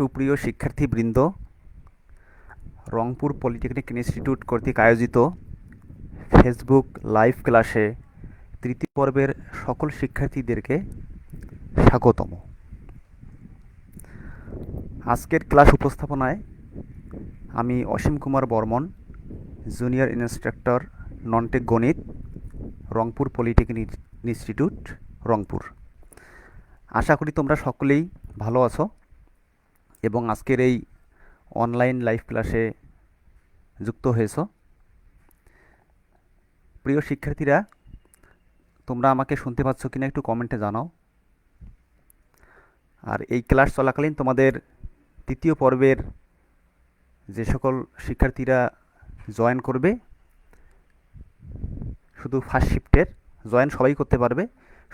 সুপ্রিয় শিক্ষার্থীবৃন্দ, Rangpur polytechnic institute কর্তৃক আয়োজিত ফেসবুক লাইভ ক্লাসে তৃতীয় পর্বের সকল শিক্ষার্থীদেরকে স্বাগতম। আজকের ক্লাস উপস্থাপনায় আমি Asim Kumar Barman, junior instructor nontech গণিত, রংপুর পলিটেকনিক ইনস্টিটিউট, রংপুর। আশা করি তোমরা সকলেই ভালো আছো এবং আজকের এই অনলাইন লাইভ ক্লাসে যুক্ত হয়েছ। প্রিয় শিক্ষার্থীরা, তোমরা আমাকে শুনতে পাচ্ছ কিনা একটু কমেন্টে জানাও। আর এই ক্লাস চলাকালীন তোমাদের তৃতীয় পর্বের যে সকল শিক্ষার্থীরা জয়েন করবে, শুধু ফার্স্ট শিফটের জয়েন সবাই করতে পারবে,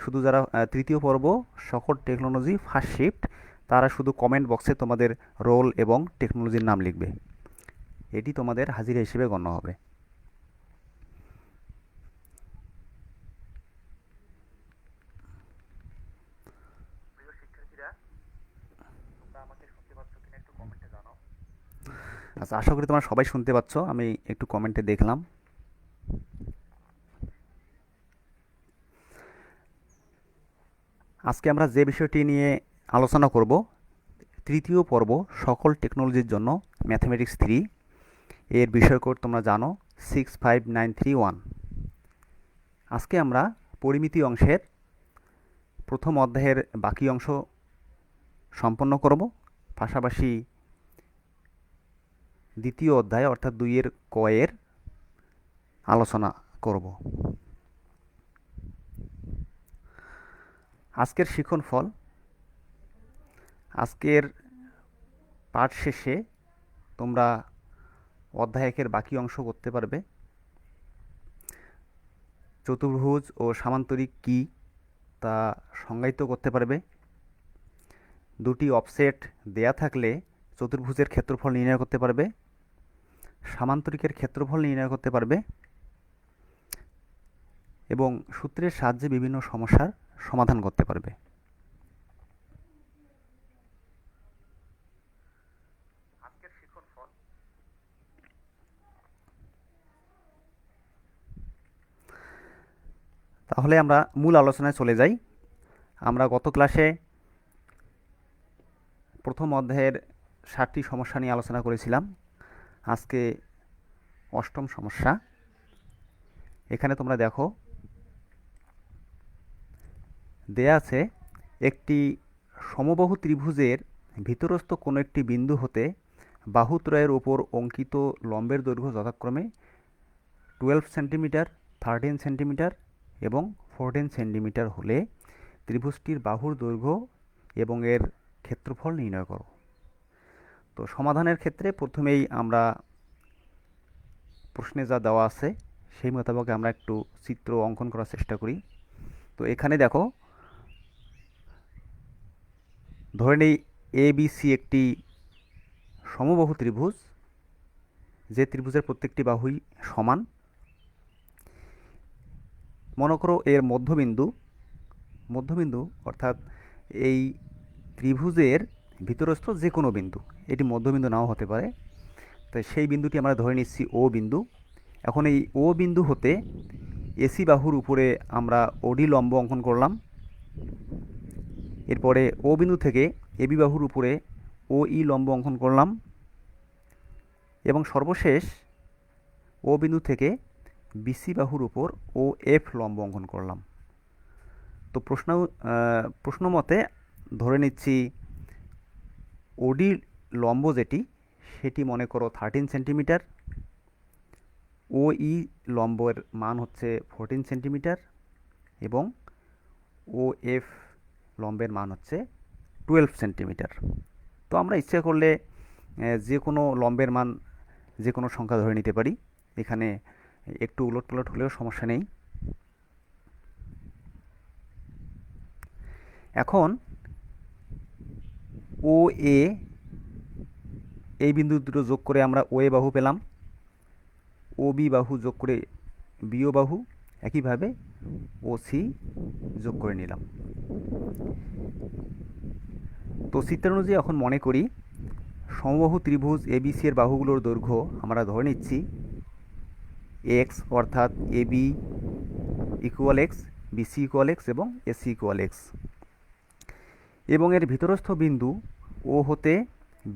শুধু যারা তৃতীয় পর্ব সকল টেকনোলজি ফার্স্ট শিফট তারা শুধু কমেন্ট বক্সে তোমাদের রোল এবং টেকনোলজির নাম লিখবে, এটি তোমাদের হাজিরা হিসেবে গণ্য হবে। আচ্ছা, আশা করি তোমরা সবাই শুনতে পাচ্ছ, আমি একটু কমেন্টে দেখলাম। আজকে আমরা যে বিষয়টি নিয়ে আলোচনা করব, তৃতীয় পর্ব সকল টেকনোলজির জন্য ম্যাথমেটিক্স 3 এর বিষয় কোড তোমরা জানো 65931। আজকে আমরা পরিমিতি অংশের প্রথম অধ্যায়ের বাকি অংশ সম্পন্ন করব, পাশাপাশি দ্বিতীয় অধ্যায় অর্থাৎ 2-এর ক-এর আলোচনা করব। আজকের শিক্ষণফল, আজকের পাঠ শেষে তোমরা অধ্যায় 1-এর বাকি অংশ করতে পারবে। চতুর্ভুজ ও সামান্তরিক কী তা সংজ্ঞায়িত করতে পারবে। দুটি অফসেট দেয়া থাকলে চতুর্ভুজের ক্ষেত্রফল নির্ণয় করতে পারবে, সামান্তরিকের ক্ষেত্রফল নির্ণয় করতে পারবে এবং সূত্রের সাহায্যে বিভিন্ন সমস্যার সমাধান করতে পারবে। তাহলে আমরা মূল আলোচনায় চলে যাই। আমরা গত ক্লাসে প্রথম অধ্যায়ের 7টি সমস্যা নিয়ে আলোচনা করেছিলাম। আজকে 8ম সমস্যা। এখানে তোমরা দেখো দেয়া আছে একটি সমবাহু ত্রিভুজের ভিতরস্থ কোনো একটি বিন্দু হতে বাহুত্রয়ের ওপর অঙ্কিত লম্বের দৈর্ঘ্য যথাক্রমে 12 সেন্টিমিটার, 13 সেন্টিমিটার এবং 14 সেন্টিমিটার হলে ত্রিভুজটির বাহুর দৈর্ঘ্য এবং এর ক্ষেত্রফল নির্ণয় করো। তো সমাধানের ক্ষেত্রে প্রথমেই আমরা প্রশ্নে যা দেওয়া আছে সেই মোতাবেক আমরা একটু চিত্র অঙ্কন করার চেষ্টা করি। তো এখানে দেখো, ধরে নেই ABC একটি সমবাহু ত্রিভুজ, যে ত্রিভুজের প্রত্যেকটি বাহুই সমান। মনে করো এর মধ্যবিন্দু অর্থাৎ এই ত্রিভুজের ভিতরস্থ যে কোনো বিন্দু, এটি মধ্যবিন্দু নাও হতে পারে, তাই সেই বিন্দুটি আমরা ধরে নিচ্ছি ও বিন্দু। এখন এই ও বিন্দু হতে এসি বাহুর উপরে আমরা ওডি লম্ব অঙ্কন করলাম। এরপরে ও বিন্দু থেকে এবি বাহুর উপরে ও ই লম্ব অঙ্কন করলাম এবং সর্বশেষ ও বিন্দু থেকে বিসি বাহুর উপর ও এফ লম্ব অঙ্কন করলাম। তো প্রশ্ন মতে ধরে নিচ্ছি ওডি লম্ব যেটি সেটি মনে করো 13 সেন্টিমিটার, ও ই লম্বের মান হচ্ছে 14 সেন্টিমিটার এবং ও এফ লম্বের মান হচ্ছে 12 সেন্টিমিটার। তো আমরা ইচ্ছে করলে যে কোনো লম্বের মান যে কোনো সংখ্যা ধরে নিতে পারি, এখানে একটু উলটপালট হলেও সমস্যা নেই। এখন ও এ এই বিন্দু দুটো যোগ করে আমরা ও এ বাহু পেলাম, ও বি বাহু যোগ করে বিও বাহু, একইভাবে ও সি যোগ করে নিলাম। তো চিত্র অনুযায়ী এখন মনে করি সমবাহু ত্রিভুজ এবিসি এর বাহুগুলোর দৈর্ঘ্য আমরা ধরে নিচ্ছি এক্স, অর্থাৎ AB equal X, BC equal X এবং এসি ইকুয়াল এক্স, এবং এর ভিতরস্থ বিন্দু ও হতে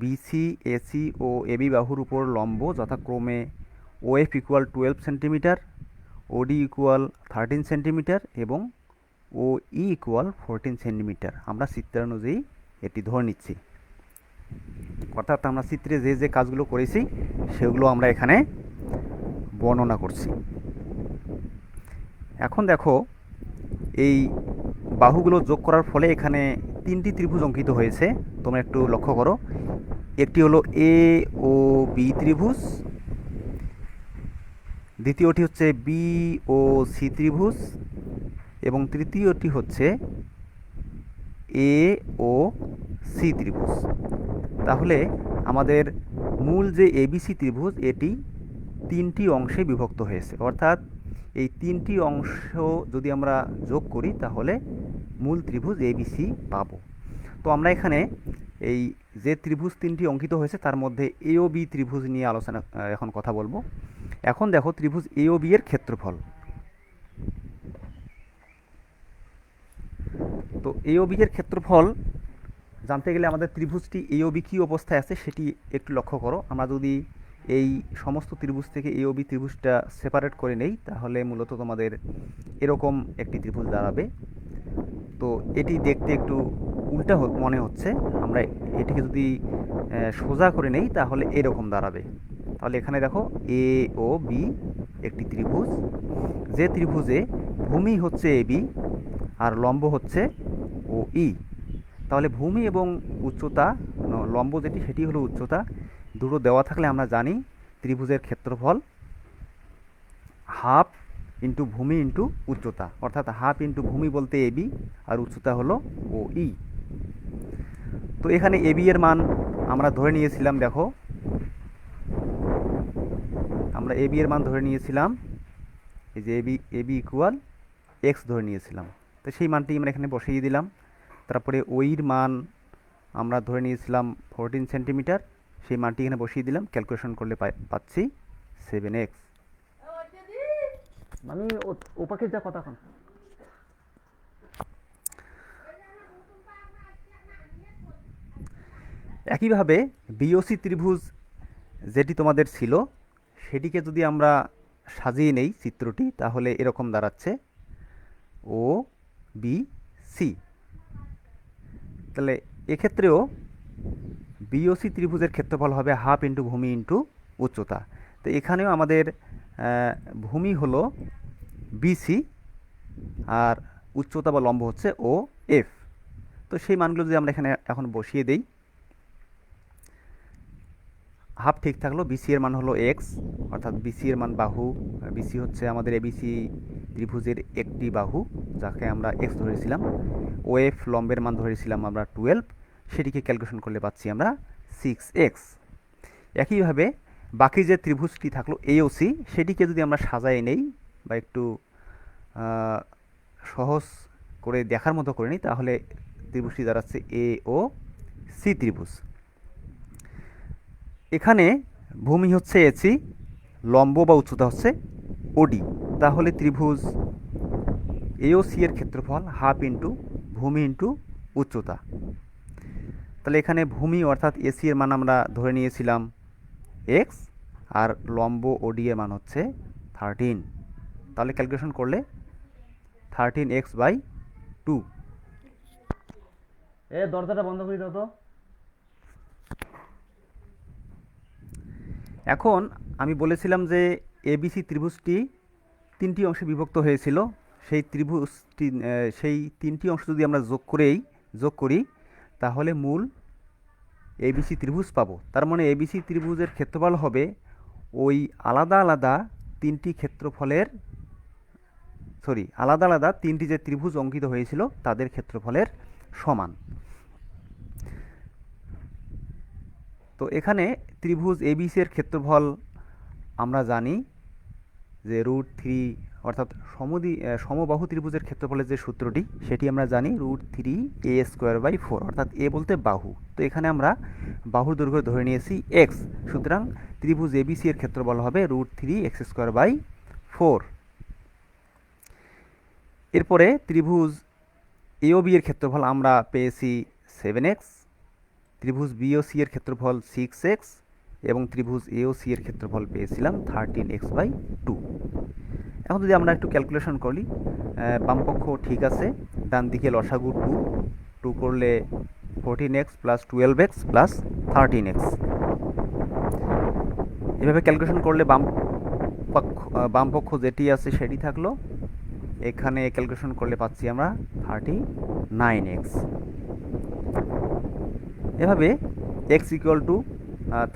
বিসি, এসি ও এবি বাহুর উপর লম্ব যথাক্রমে OF equal 12 centimetre, OD equal 13 centimetre এবং ও ই ইকুয়াল 14 সেন্টিমিটার আমরা চিত্রানুযায়ী এটি ধরে নিচ্ছি। অর্থাৎ আমরা চিত্রে যে যে কাজগুলো করেছি সেগুলো আমরা এখানে বর্ণনা করছি। এখন দেখো, এই বাহুগুলো যোগ করার ফলে এখানে তিনটি ত্রিভুজ অঙ্কিত হয়েছে, তোমরা একটু লক্ষ্য করো। একটি হলো এ ও বি ত্রিভুজ, দ্বিতীয়টি হচ্ছে বি ও সি ত্রিভুজ এবং তৃতীয়টি হচ্ছে এ ও সি ত্রিভুজ। তাহলে আমাদের মূল যে এবিসি ত্রিভুজ এটি তিনটি অংশে বিভক্ত হয়েছে, অর্থাৎ এই তিনটি অংশ যদি আমরা যোগ করি তাহলে মূল ত্রিভুজ এবিসি পাবো। তো আমরা এখানে এই যে ত্রিভুজ তিনটি অঙ্কিত হয়েছে তার মধ্যে এ ও বি ত্রিভুজ নিয়ে আলোচনা এখন কথা বলবো। এখন দেখো ত্রিভুজ এ ও বি এর ক্ষেত্রফল। তো এ ও বি এর ক্ষেত্রফল জানতে গেলে আমাদের ত্রিভুজটি এ ও বি কী অবস্থায় আছে সেটি একটু লক্ষ্য করো। আমরা যদি এই সমস্ত ত্রিভুজ থেকে এ ও বি ত্রিভুজটা সেপারেট করে নেই তাহলে মূলত তোমাদের এরকম একটি ত্রিভুজ দাঁড়াবে। তো এটি দেখতে একটু উল্টা মনে হচ্ছে, আমরা এটিকে যদি সোজা করে নেই তাহলে এরকম দাঁড়াবে। তাহলে এখানে দেখো এ ও বি একটি ত্রিভুজ, যে ত্রিভুজে ভূমি হচ্ছে এ বি আর লম্ব হচ্ছে ও ই। তাহলে ভূমি এবং উচ্চতা, লম্ব যেটি সেটি হলো উচ্চতা, দুটো দেওয়া থাকলে আমরা জানি ত্রিভুজের ক্ষেত্রফল হাফ ইন্টু ভূমি ইন্টু উচ্চতা, অর্থাৎ হাফ ইন্টু ভূমি বলতে এবি আর উচ্চতা হলো ও ই। তো এখানে এবি এর মান আমরা ধরে নিয়েছিলাম, দেখো আমরা এবি এর মান ধরে নিয়েছিলাম, এই যে এবি ইকুয়াল এক্স ধরে নিয়েছিলাম। তো সেই মানটি আমরা এখানে বসিয়ে দিলাম। তারপরে ওইর মান আমরা ধরে নিয়েছিলাম 14 সেন্টিমিটার, সেই মানটি এখানে বসিয়ে দিলাম। ক্যালকুলেশন করলে পাচ্ছি 7x। আমি ওপাকে যা কথা কন। একইভাবে বিওসি ত্রিভুজ যেটি তোমাদের ছিল সেটিকে যদি আমরা সাজিয়ে নেই চিত্রটি তাহলে এরকম দাঁড়াচ্ছে ও বি সি। তাহলে এক্ষেত্রেও বিওসি ত্রিভুজের ক্ষেত্রফল হবে হাফ ইন্টু ভূমি ইন্টু উচ্চতা। তো এখানেও আমাদের ভূমি হলো বিসি আর উচ্চতা বা লম্ব হচ্ছে ও এফ। তো সেই মানগুলো যদি আমরা এখানে এখন বসিয়ে দেই, হাফ ঠিক থাকলো, বিসি এর মান হলো এক্স, অর্থাৎ বিসি এর মান বাহু, বিসি হচ্ছে আমাদের এবিসি ত্রিভুজের একটি বাহু যাকে আমরা এক্স ধরেছিলাম, ও এফ লম্বের মান ধরেছিলাম আমরা 12, সেটিকে ক্যালকুলেশন করলে পাচ্ছি আমরা 6x। একইভাবে বাকি যে ত্রিভুজটি থাকলো এ ও সি সেটিকে যদি আমরা সাজাই নেই বা একটু সহজ করে দেখার মতো করে নিই তাহলে ত্রিভুজটি দাঁড়াচ্ছে এ ও সি ত্রিভুজ। এখানে ভূমি হচ্ছে এসি, লম্ব বা উচ্চতা হচ্ছে ওডি। তাহলে ত্রিভুজ এ ও সি এর ক্ষেত্রফল হাফ ইন্টু ভূমি ইন্টু উচ্চতা। তাহলে এখানে ভূমি অর্থাৎ এসি এর মান আমরা ধরে নিয়েছিলাম এক্স আর লম্ব ওডি এর মান হচ্ছে 13। তাহলে ক্যালকুলেশন করলে 13x/2। দরজাটা বন্ধ করে দাও তো। এখন আমি বলেছিলাম যে এবিসি ত্রিভুজটি তিনটি অংশে বিভক্ত হয়েছিল, সেই তিনটি অংশ যদি আমরা যোগ করি তাহলে মূল এবিসি ত্রিভুজ পাবো। তার মানে এবিসি ত্রিভুজের ক্ষেত্রফল হবে ওই আলাদা আলাদা তিনটি যে ত্রিভুজ অঙ্কিত হয়েছিল তাদের ক্ষেত্রফলের সমান। তো এখানে ত্রিভুজ এবিসি এর ক্ষেত্রফল আমরা জানি যে √3 অর্থাৎ সমবাহু ত্রিভুজের ক্ষেত্রফলের যে সূত্রটি সেটি আমরা জানি √3a²/4, অর্থাৎ এ বলতে বাহু। তো এখানে আমরা বাহুর দৈর্ঘ্য ধরে নিয়েছি এক্স, সুতরাং ত্রিভুজ এবিসি এর ক্ষেত্রফল হবে √3x²/4। এরপরে ত্রিভুজ এওবি এর ক্ষেত্রফল আমরা পেয়েছি 7x, ত্রিভুজ বিওসি এর ক্ষেত্রফল 6x এবং ত্রিভুজ এওসি এর ক্ষেত্রফল পেয়েছিলাম 13x/2। এখন যদি আমরা একটু ক্যালকুলেশন করি, বামপক্ষ ঠিক আছে, ডান দিকে লসাগু 2 করলে 14x + 12x + 13x। এভাবে ক্যালকুলেশন করলে বামপক্ষ যেটি আছে সেটি থাকলো, এখানে ক্যালকুলেশন করলে পাচ্ছি আমরা 39x। এভাবে x =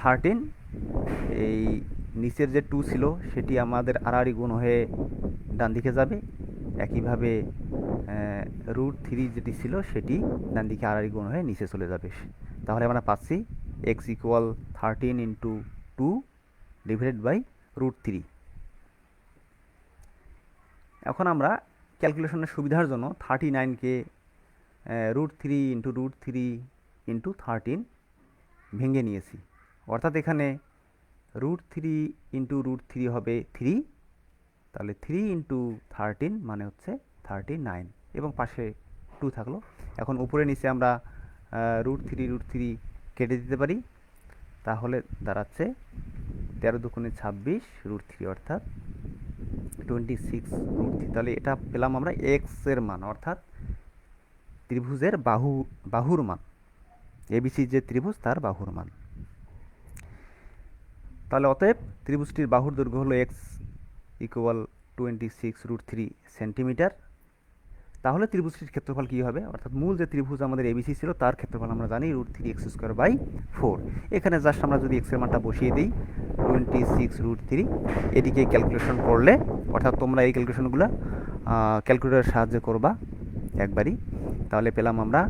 13, এই নিচের যে 2 ছিল সেটি আমাদের আড়াআড়ি গুণ হয়ে ডান দিকে যাবে। একইভাবে √3 যেটি ছিল সেটি ডান দিকে আড়াআড়ি গুণ হয়ে নিচে চলে যাবে। তাহলে আমরা পাচ্ছি x = 13 × 2 / √3। এখন আমরা ক্যালকুলেশনের সুবিধার জন্য 39কে √3 × √3 × 13 ভেঙে নিয়েছি, অর্থাৎ এখানে √3 × √3 হবে 3, তাহলে 3 × 13 মানে হচ্ছে 39, এবং পাশে 2 থাকলো। এখন উপরে নিচে আমরা √3 কেটে দিতে পারি, তাহলে দাঁড়াচ্ছে 13 × 2 = 26 √3, অর্থাৎ 26 √3। তাহলে এটা পেলাম আমরা এক্স এর মান, অর্থাৎ ত্রিভুজের বাহুর মান, এবিসি যে ত্রিভুজ তার বাহুর মান। তাহলে অতএব ত্রিভুজটির বাহুর দৈর্ঘ্য হলো x = 26 √3 সেন্টিমিটার। তাহলে ত্রিভুজটির ক্ষেত্রফল কী হবে, অর্থাৎ মূল যে ত্রিভুজ আমাদের এবিসি ছিল তার ক্ষেত্রফল আমরা জানি √3x²/4। এখানে জাস্ট আমরা যদি x এর মানটা বসিয়ে দিই 26 √3, এটিকে ক্যালকুলেশন করলে, অর্থাৎ তোমরা এই ক্যালকুলেশনগুলো ক্যালকুলেটরের সাহায্যে করবা একবারই, তাহলে পেলাম আমরা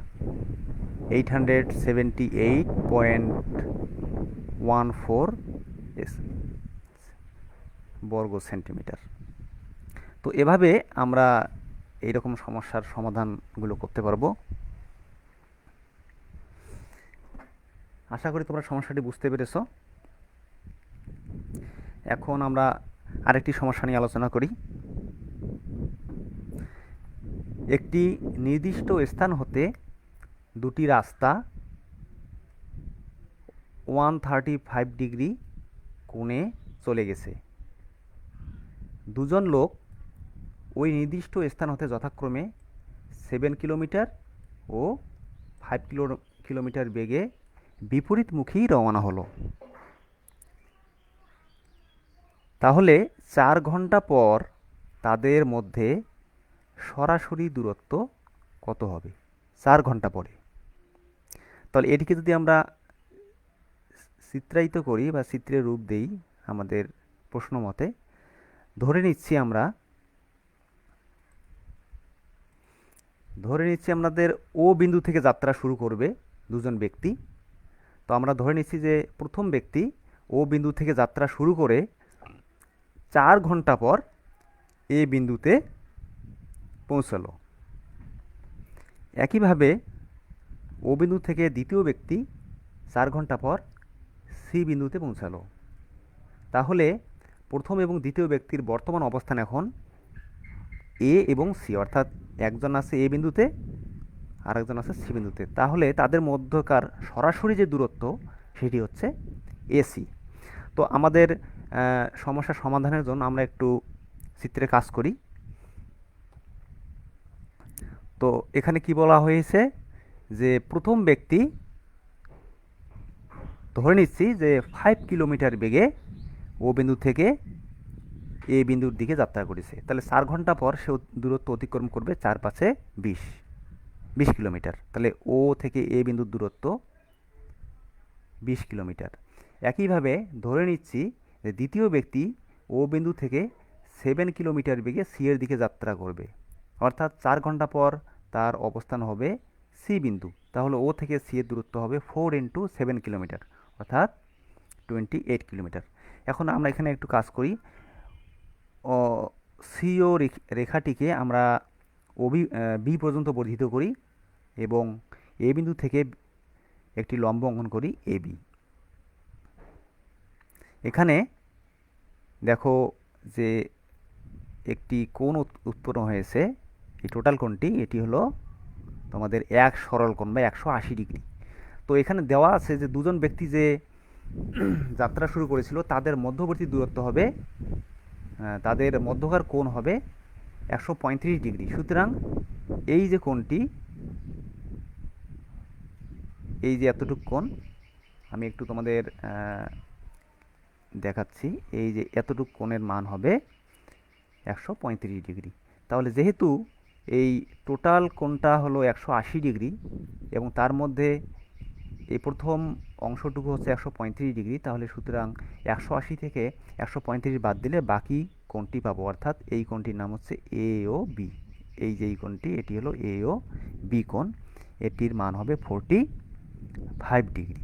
878.14 বর্গ সেন্টিমিটার। তো এভাবে আমরা এইরকম সমস্যার সমাধানগুলো করতে পারবো। আশা করি তোমরা সমস্যাটি বুঝতে পেরেছো। এখন আমরা আরেকটি সমস্যা নিয়ে আলোচনা করি। একটি নির্দিষ্ট স্থান হতে দুটি রাস্তা 135 ডিগ্রি কোণে চলে গেছে। দুজন লোক ওই নির্দিষ্ট স্থান হতে যথাক্রমে 7 কিলোমিটার ও 5 কিলোমিটার বেগে বিপরীতমুখী রওনা হলো। তাহলে 4 ঘন্টা পর তাদের মধ্যে সরাসরি দূরত্ব কত হবে? 4 ঘন্টা পরে। তাহলে এটিকে যদি আমরা চিত্রায়িত করি বা চিত্রের রূপ দেই আমাদের প্রশ্ন মতে, ধরে নিচ্ছি আমাদের ও বিন্দু থেকে যাত্রা শুরু করবে দুজন ব্যক্তি। তো আমরা ধরে নিচ্ছি যে প্রথম ব্যক্তি ও বিন্দু থেকে যাত্রা শুরু করে 4 ঘন্টা পর এ বিন্দুতে পৌঁছালো। একইভাবে ও বিন্দু থেকে দ্বিতীয় ব্যক্তি 4 ঘন্টা পর সি বিন্দুতে পৌঁছালো। তাহলে প্রথম এবং দ্বিতীয় ব্যক্তির বর্তমান অবস্থান এখন এ এবং সি, অর্থাৎ একজন আছে এ বিন্দুতে আর একজন আছে সি বিন্দুতে। তাহলে তাদের মধ্যকার সরাসরি যে দূরত্ব সেটি হচ্ছে এসি। তো আমাদের সমস্যা সমাধানের জন্য আমরা একটু চিত্রে কাজ করি। তো এখানে কি বলা হয়েছে যে প্রথম ব্যক্তি ধরে নিচ্ছি যে 5 কিলোমিটার বেগে ও বিন্দু থেকে এ বিন্দুর দিকে যাত্রা করেছে। তাহলে 4 ঘন্টা পর সে দূরত্ব অতিক্রম করবে 4 × 5 = 20 কিলোমিটার। তাহলে ও থেকে এ বিন্দুর দূরত্ব 20 কিলোমিটার। একইভাবে ধরে নিচ্ছি যে দ্বিতীয় ব্যক্তি ও বিন্দু থেকে 7 কিলোমিটার বেগে সি এর দিকে যাত্রা করবে, অর্থাৎ 4 ঘন্টা পর তার অবস্থান হবে সি বিন্দু। তাহলে ও থেকে সি এর দূরত্ব হবে 4 × 7 কিলোমিটার, অর্থাৎ 28 কিলোমিটার। এখন আমরা এখানে একটু কাজ করি। সিও রেখাটিকে আমরা বি পর্যন্ত বর্ধিত করি এবং এ বিন্দু থেকে একটি লম্ব অঙ্কন করি এবি। এখানে দেখো যে একটি কোণ উৎপন্ন হয়েছে, এই টোটাল কোণটি এটি হলো তোমাদের এক সরল কোণ বা 180 ডিগ্রি। তো এখানে দেওয়া আছে যে দুজন ব্যক্তি যে যাত্রা শুরু করেছিল তাদের মধ্যবর্তী দূরত্ব হবে, তাদের মধ্যকার কোণ হবে 135 ডিগ্রি। সুতরাং এই যে কোণটি, এই যে এতটুকু কোণ, আমি একটু তোমাদের দেখাচ্ছি, এই যে এতটুকু কোণের মান হবে 135 ডিগ্রি। তাহলে যেহেতু এই টোটাল কোণটা হলো 180 ডিগ্রি এবং তার মধ্যে এই প্রথম অংশটুকু হচ্ছে 135 ডিগ্রি, তাহলে সুতরাং 180 থেকে 135 বাদ দিলে বাকি কোণটি পাবো, অর্থাৎ এই কোণটির নাম হচ্ছে এ ও বি। এই যে এই কোণটি, এটি হলো এ ও বি কোণ, এটির মান হবে 45 ডিগ্রি।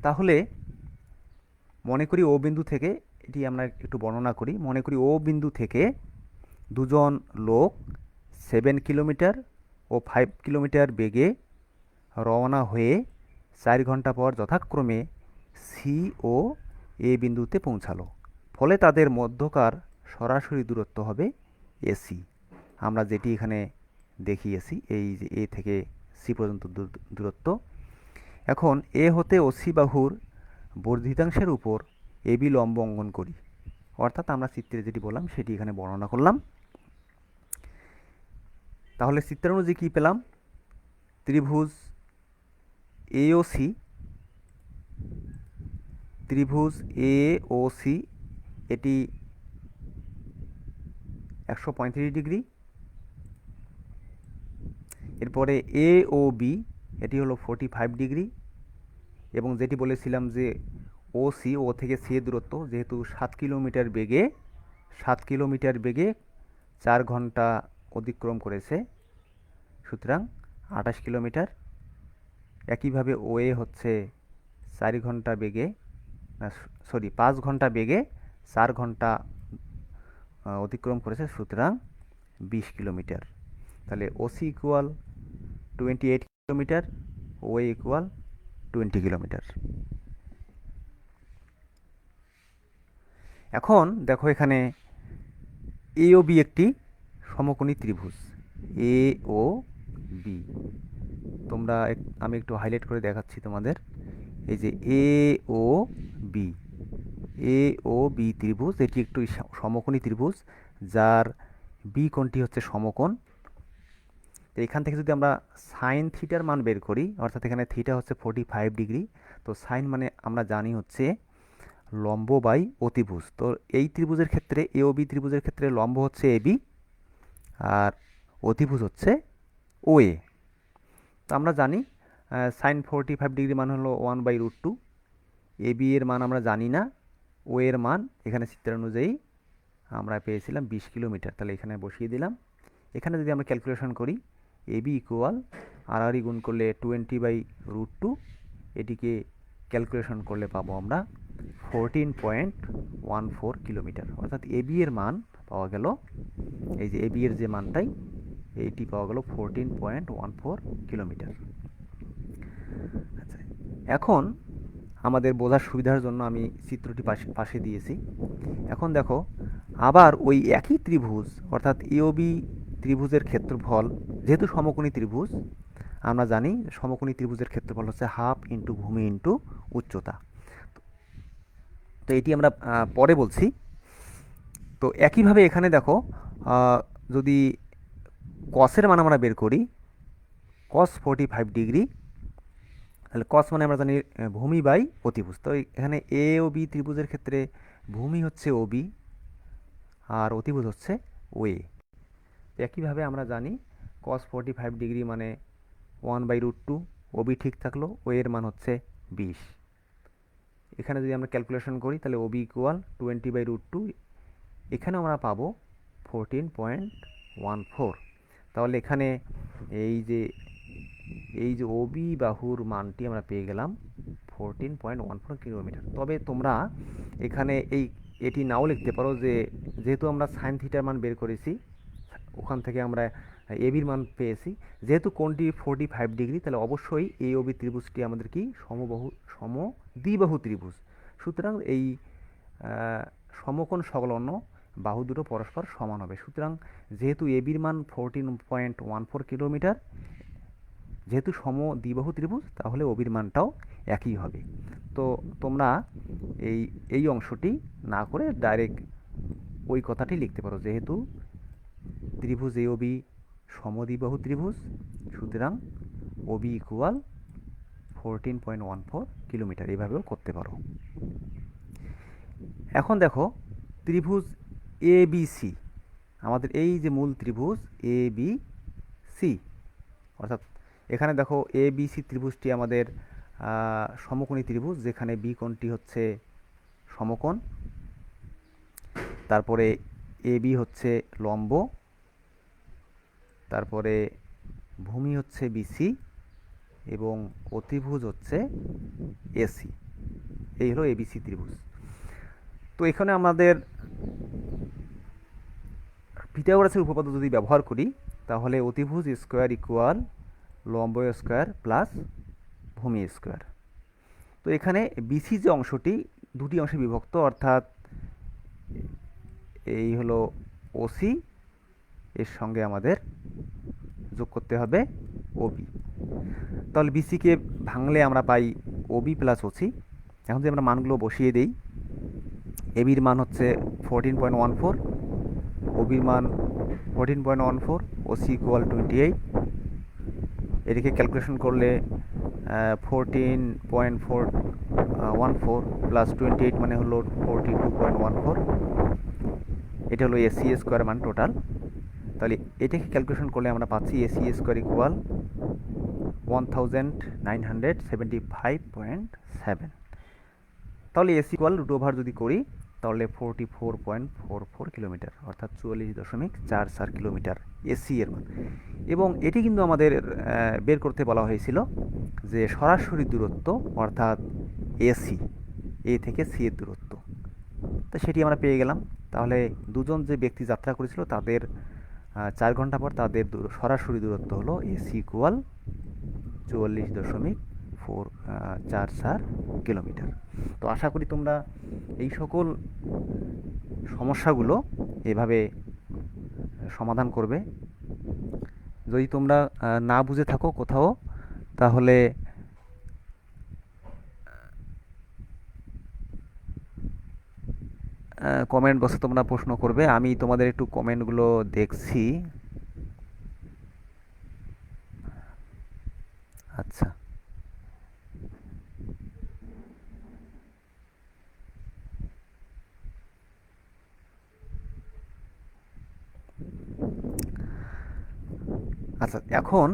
তাহলে মনে করি ও বিন্দু থেকে, এটি আমরা একটু বর্ণনা করি, মনে করি ও বিন্দু থেকে দুজন লোক 7 কিলোমিটার ও 5 কিলোমিটার বেগে রওনা হয়ে 4 ঘন্টা পর যথাক্রমে সি ও এ বিন্দুতে পৌঁছালো। ফলে তাদের মধ্যকার সরাসরি দূরত্ব হবে এসি, আমরা যেটি এখানে দেখিয়েছি, এই যে এ থেকে সি পর্যন্ত দূরত্ব। এখন এ হতে ওসি বাহুর বর্ধিতাংশের উপর এবি লম্ব অঙ্কন করি, অর্থাৎ আমরা চিত্রে যেটি বললাম সেটি এখানে বর্ণনা করলাম। তাহলে চিত্র অনুযায়ী কী পেলাম? ত্রিভুজ এ ও সি, ত্রিভুজ এ ও সি এটি 135 ডিগ্রি। এরপরে এ ও বি এটি হলো 45 ডিগ্রি, এবং যেটি বলেছিলাম যে ও সি, ও থেকে সি এর দূরত্ব যেহেতু 7 কিলোমিটার বেগে 4 ঘন্টা অতিক্রম করেছে, সুতরাং 28 কিলোমিটার। একইভাবে ও এ হচ্ছে 4 ঘন্টা বেগে, 5 ঘন্টা বেগে 4 ঘন্টা অতিক্রম করেছে, সুতরাং 20 কিলোমিটার। তাহলে ওসি ইকুয়াল 28 কিলোমিটার, ও এ ইকুয়াল 20 কিলোমিটার। এখন দেখো এখানে এ ও বি একটি সমকোণী ত্রিভুজ এ ও বি। আমি একটু হাইলাইট করে দেখাচ্ছি তোমাদের। এই যে এ ও বি, এ ও বি ত্রিভুজ এটি একটি সমকোণী ত্রিভুজ যার বি কোণটি হচ্ছে সমকোণ। তো এখান থেকে যদি আমরা সাইন থিটার মান বের করি, অর্থাৎ এখানে থিটা হচ্ছে 45 ডিগ্রি, তো সাইন মানে আমরা জানি হচ্ছে লম্ব বাই অতিভুজ। তো এই ত্রিভুজের ক্ষেত্রে, এ ও বি ত্রিভুজের ক্ষেত্রে লম্ব হচ্ছে এবি আর অতিভুজ হচ্ছে ও এ। তো আমরা জানি সাইন 45 ডিগ্রি মান হলো 1/√2। এ বি এর মান আমরা জানি না, ও এর মান এখানে চিত্র অনুযায়ী আমরা পেয়েছিলাম 20 কিলোমিটার, তাহলে এখানে বসিয়ে দিলাম। এখানে যদি আমরা ক্যালকুলেশন করি, এ বি ইকুয়াল আর গুণ করলে 20/√2, এটিকে ক্যালকুলেশন করলে পাবো আমরা 14.14 কিলোমিটার, অর্থাৎ এ বি এর মান পাওয়া গেল, এই যে এ বি এর যে মানটাই এইটি পাওয়া গেল 14.14 কিলোমিটার। আচ্ছা, এখন আমাদের বোঝার সুবিধার জন্য আমি চিত্রটি পাশে দিয়েছি। এখন দেখো আবার ওই একই ত্রিভুজ অর্থাৎ ইওবি ত্রিভুজের ক্ষেত্রফল, যেহেতু সমকোণী ত্রিভুজ, আমরা জানি সমকোণী ত্রিভুজের ক্ষেত্রফল হচ্ছে হাফ ইন্টু ভূমি ইন্টু উচ্চতা। তো এটি আমরা পরে বলছি। তো একইভাবে এখানে দেখো যদি কসের মান আমরা বের করি, কস 45 ডিগ্রি, তাহলে কস মানে আমরা জানি ভূমি বাই অতিভুজ। তো এখানে এ ও বি ত্রিভুজের ক্ষেত্রে ভূমি হচ্ছে ও বি আর অতিভুজ হচ্ছে ও এ। একইভাবে আমরা জানি কস 45 ডিগ্রি মানে 1/√2, ও বি ঠিক থাকলো, ও এর মান হচ্ছে 20। এখানে যদি আমরা ক্যালকুলেশন করি তাহলে ও বি ইকুয়াল 20/√2, এখানেও আমরা পাবো 14.14। তাহলে এখানে এই যে ও বি বাহুর মানটি আমরা পেয়ে গেলাম 14.14 কিলোমিটার। তবে তোমরা এখানে এটি নাও লিখতে পারো, যে যেহেতু আমরা সাইন থিটার মান বের করেছি, ওখান থেকে আমরা এবির মান পেয়েছি, যেহেতু কোণটি 45 ডিগ্রি, তাহলে অবশ্যই এই ওবি ত্রিভুজটি আমাদের কি সমদ্বিবাহু ত্রিভুজ। সুতরাং এই সমকোণ সংলগ্ন বাহু দুটো পরস্পর সমান হবে। সুতরাং যেহেতু এবির মান 14.14 কিলোমিটার, যেহেতু সমদ্বিবাহু ত্রিভুজ, তাহলে ওবির মানটাও একই হবে। তো তোমরা এই অংশটি না করে ডাইরেক্ট ওই কথাটি লিখতে পারো, যেহেতু ত্রিভুজ এ ওবি সমদ্বিবাহু ত্রিভুজ, সুতরাং ওবি ইকুয়াল 14.14 কিলোমিটার, এভাবেও করতে পারো। এখন দেখো ত্রিভুজ এ বি সি, আমাদের এই যে মূল ত্রিভুজ এ বি সি, অর্থাৎ এখানে দেখো এ বি সি ত্রিভুজটি আমাদের সমকোণী ত্রিভুজ, যেখানে বি কোণটি হচ্ছে সমকোণ, তারপরে এ বি হচ্ছে লম্ব, তারপরে ভূমি হচ্ছে বিসি এবং অতিভুজ হচ্ছে এসি। এই হলো এবিসি ত্রিভুজ। তো এখানে আমাদের পিথাগোরাসের উপপাদ্য যদি ব্যবহার করি, তাহলে অতিভুজ স্কোয়ার ইকুয়াল লম্ব স্কোয়ার প্লাস ভূমি স্কোয়ার। তো এখানে বিসি যে অংশটি দুটি অংশে বিভক্ত, অর্থাৎ এই হলো ওসি, এর সঙ্গে আমাদের যোগ করতে হবে ওবি। তাহলে বিসিকে ভাঙলে আমরা পাই ওবি প্লাস ওসি। এখন যদি আমরা মানগুলো বসিয়ে দিই, এবির মান হচ্ছে 14.14, ওবির মান 14.14, ওসি ইকুয়াল 28। এদিকে ক্যালকুলেশন করলে 14.14 প্লাস 28 মানে হলো 42.14। এটা হলো এসি স্কোয়ার মান টোটাল। তাহলে এটাকে ক্যালকুলেশন করলে আমরা পাচ্ছি এসি স্কোয়ার ইকুয়াল 1975.7। তাহলে এসি ইকুয়াল রুট ওভার যদি করি, তাহলে 44.44 কিলোমিটার, অর্থাৎ 44.44 কিলোমিটার এসি এর মান। এবং এটি কিন্তু আমাদের বের করতে বলা হয়েছিল যে সরাসরি দূরত্ব, অর্থাৎ এসি, এ থেকে সি এর দূরত্ব। তো সেটি আমরা পেয়ে গেলাম। তাহলে দুজন যে ব্যক্তি যাত্রা করেছিল, তাদের 4 ঘন্টা পর তাদের সরাসরি দূরত্ব হলো এসি ইকুয়াল 44.44 কিলোমিটার। তো আশা করি তোমরা এই সকল সমস্যাগুলো এভাবে সমাধান করবে। যদি তোমরা না বুঝে থাকো কোথাও, তাহলে কমেন্ট বক্সে তোমরা প্রশ্ন করবে, আমি তোমাদের একটু কমেন্টগুলো দেখছি। আচ্ছা, আচ্ছা, এখন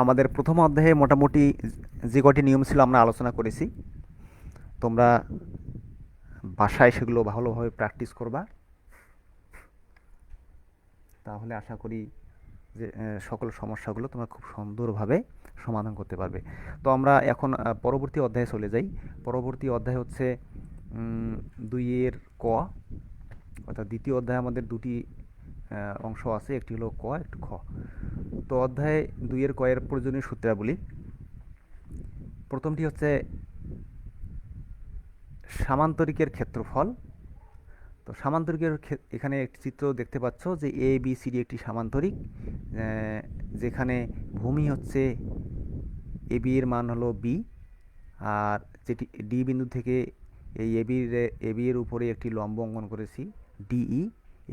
আমাদের প্রথম অধ্যায়ে মোটামুটি যে কটি নিয়ম ছিল আমরা আলোচনা করেছি। তোমরা বাসায় সেগুলো ভালোভাবে প্র্যাকটিস করবা, তাহলে আশা করি যে সকল সমস্যাগুলো তোমরা খুব সুন্দরভাবে সমাধান করতে পারবে। তো আমরা এখন পরবর্তী অধ্যায়ে চলে যাই। পরবর্তী অধ্যায় হচ্ছে 2 ক, অর্থাৎ দ্বিতীয় অধ্যায়ে আমাদের দুটি অংশ আছে, একটি হলো ক, একটি খ। তো অধ্যায়ে 2 ক এর প্রয়োজনীয় সূত্রাবলী। প্রথমটি হচ্ছে সামান্তরিকের ক্ষেত্রফল। তো সামান্তরিকের এখানে একটি চিত্র দেখতে পাচ্ছ যে এ বি সি ডি একটি সামান্তরিক, যেখানে ভূমি হচ্ছে এ বি এর মান হলো বি, আর যেটি ডি বিন্দু থেকে এই এ বি এর উপরে একটি লম্ব অঙ্কন করেছি ডিই,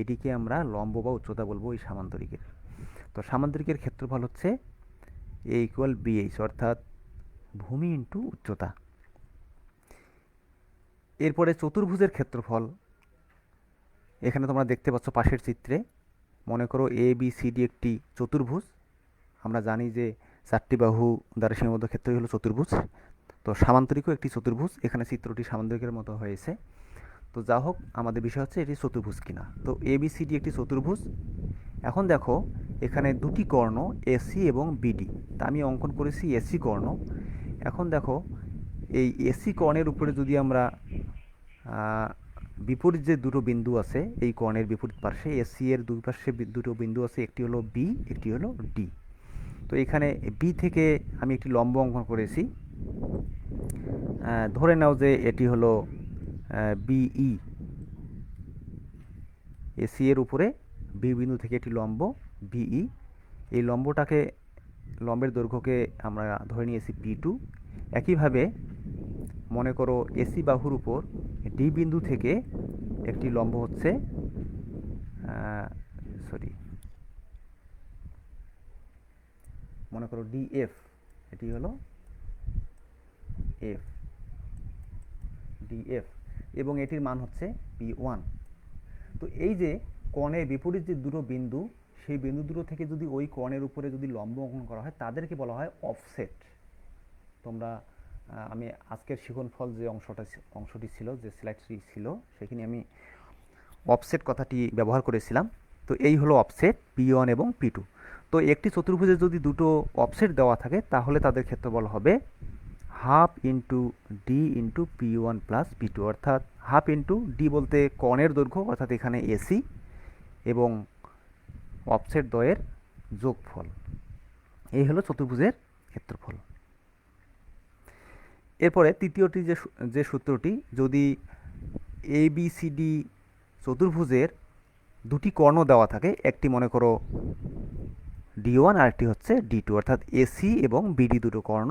এটিকে আমরা লম্ব বা উচ্চতা বলবো এই সামান্তরিকের। তো সামান্তরিকের ক্ষেত্রফল হচ্ছে এ ইকুয়াল বিএইচ, অর্থাৎ ভূমি ইন্টু উচ্চতা। এরপরে চতুর্ভুজের ক্ষেত্রফল, এখানে তোমরা দেখতে পাচ্ছ পাশের চিত্রে। মনে করো এ বি সি ডি একটি চতুর্ভুজ, আমরা জানি যে 4টি বাহু দ্বারা সীমাবদ্ধ ক্ষেত্রই হলো চতুর্ভুজ। তো সামান্তরিকও একটি চতুর্ভুজ, এখানে চিত্রটি সামান্তরিকের মতো হয়েছে। তো যা হোক, আমাদের বিষয় হচ্ছে এটি চতুর্ভুজ কিনা। তো এ বি সি ডি একটি চতুর্ভুজ। এখন দেখো এখানে দুটি কর্ণ এসি এবং বিডি, তা আমি অঙ্কন করেছি এসি কর্ণ। এখন দেখো এই এসি কর্ণের উপরে যদি আমরা বিপরীত যে দুটো বিন্দু আছে, এই কর্ণের বিপরীত পার্শ্বে এসি এর দুই পাশে দুটো বিন্দু আছে, একটি হলো বি, একটি হলো ডি। তো এখানে বি থেকে আমি একটি লম্ব অঙ্কন করেছি। ধরে নাও যে এটি হলো বিই। এসি এর উপরে বি বিন্দু থেকে একটি লম্ব বিই। এই লম্বের দৈর্ঘ্যকে আমরা ধরে নিয়েছি পি2। একইভাবে মনে করো এসি বাহুর উপর ডি বিন্দু থেকে একটি লম্ব হচ্ছে মনে করো ডিএফ। এটি হলো এফ, ডিএফ, এবং এটির মান হচ্ছে পি1। তো এই যে কোণের বিপরীত যে দুটো বিন্দু, সেই বিন্দু দুটো থেকে যদি ওই কোণের উপরে যদি লম্ব অঙ্কন করা হয়, তাদেরকে বলা হয় অফসেট। তোমরা আমি আজকের শিখনফল যে অংশটি ছিল, যে স্লাইডটি ছিল, সেখানে আমি অফসেট কথাটি ব্যবহার করেছিলাম। তো এই হলো অফসেট পি1 এবং পি2। তো একটি চতুর্ভুজে যদি দুটো অফসেট দেওয়া থাকে, তাহলে তাদের ক্ষেত্রফল হবে half into D into P one plus P two, অর্থাৎ হাফ ইন্টু ডি বলতে কোণের দৈর্ঘ্য, অর্থাৎ এখানে এসি, এবং অফসেট দ্বয়ের যোগফল। এই হলো চতুর্ভুজের ক্ষেত্রফল। এরপরে তৃতীয়টি যে সূত্রটি, যদি এ বি সি ডি চতুর্ভুজের দুটি কর্ণ দেওয়া থাকে, একটি মনে করো ডি1 আর একটি হচ্ছে ডি2, অর্থাৎ এসি এবং বিডি দুটো কর্ণ,